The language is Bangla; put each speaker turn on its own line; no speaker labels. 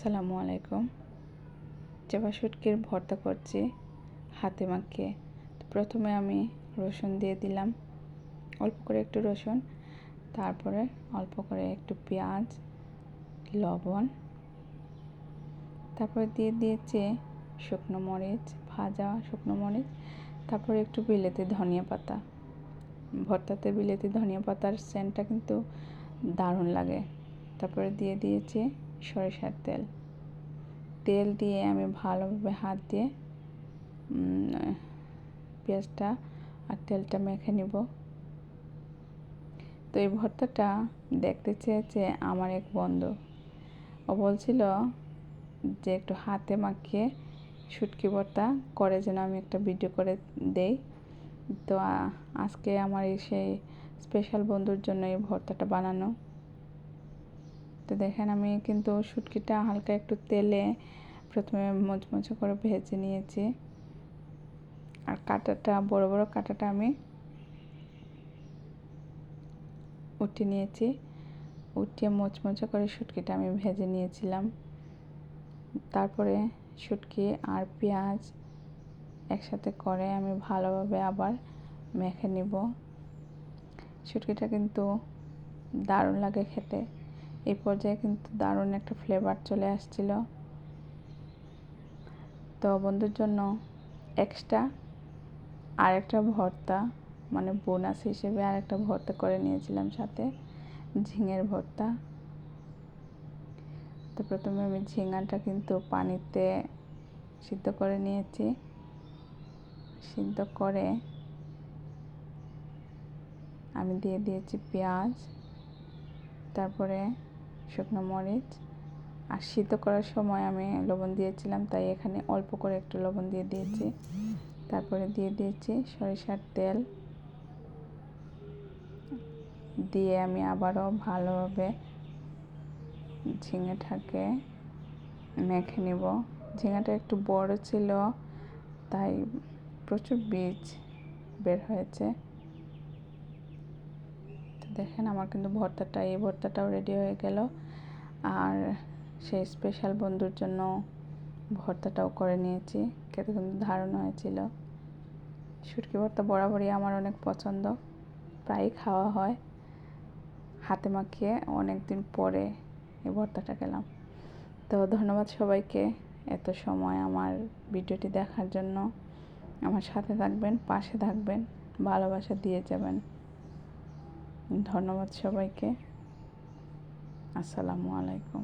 আসসালামু আলাইকুম। চাপা শুটকির ভর্তা করছি হাতে মাখিয়ে। প্রথমে আমি রসুন দিয়ে দিলাম, অল্প করে একটু রসুন, তারপরে অল্প করে একটু পেঁয়াজ, লবণ, তারপরে দিয়ে দিয়েছি শুকনো মরিচ, ভাজা শুকনো মরিচ, তারপরে একটু বিলেতি ধনিয়া পাতা। ভর্তাতে বিলেতি ধনিয়া পাতার সেন্টটা কিন্তু দারুণ লাগে। তারপরে দিয়ে দিয়েছি সরিষার তেল দিয়ে আমি ভালোভাবে হাত দিয়ে পেঁয়াজটা আর তেলটা মেখে নিব। তো এই ভর্তাটা দেখতে চেয়েছে আমার এক বন্ধু। ও বলছিল যে একটু হাতে মাখিয়ে শুটকি ভর্তা করে যেন আমি একটা ভিডিও করে দেই। তো আজকে আমার এই সেই স্পেশাল বন্ধুর জন্য এই ভর্তাটা বানানো। তো দেখেন আমি কিন্তু শুটকিটা হালকা একটু তেলে প্রথমে মুচমুচে করে ভেজে নিয়েছি, আর কাঁটাটা বড় বড় কাঁটাটা আমি উঠিয়ে নিয়েছি। উঠিয়ে মুচমুচে করে শুটকিটা আমি ভেজে নিয়েছিলাম। তারপরে শুটকি আর পেঁয়াজ একসাথে করে আমি ভালোভাবে আবার মেখে নিব। শুটকিটা কিন্তু দারুণ লাগে খেতে। এই পর্যায়ে কিন্তু দারুণ একটা ফ্লেভার চলে আসছিল। তো বন্ধুর জন্য এক্সট্রা আরেকটা ভর্তা, মানে বোনাস হিসেবে আরেকটা ভর্তা করে নিয়েছিলাম, সাথে ঝিঙের ভর্তা। তো প্রথমে আমি ঝিঙাটা কিন্তু পানিতে সিদ্ধ করে নিয়েছি। সিদ্ধ করে আমি দিয়ে দিয়েছি পেঁয়াজ, তারপরে শুকনো মরিচ। আর সিদ্ধ করার সময় আমি লবণ দিয়েছিলাম, তাই এখানে অল্প করে একটু লবণ দিয়ে দিয়েছি। তারপরে দিয়ে দিয়েছি সরিষার তেল, দিয়ে আমি আবারও ভালোভাবে ঝিঙেটাকে মেখে নিব। ঝিঙাটা একটু বড় ছিল, তাই প্রচুর বীজ বের হয়েছে। তো দেখেন আমার কিন্তু এই ভর্তাটাও রেডি হয়ে গেল। আর সেই স্পেশাল বন্ধুর জন্য ভর্তাটাও করে নিয়েছি। খেতে কিন্তু দারুণ হয়েছিল। শুটকি ভর্তা বরাবরই আমার অনেক পছন্দ, প্রায়ই খাওয়া হয়। হাতে মাখিয়ে অনেক দিন পরে এই ভর্তাটা খেলাম। তো ধন্যবাদ সবাইকে এত সময় আমার ভিডিওটি দেখার জন্য। আমার সাথে থাকবেন, পাশে থাকবেন, ভালোবাসা দিয়ে যাবেন। ধন্যবাদ সবাইকে। আসসালামু আলাইকুম।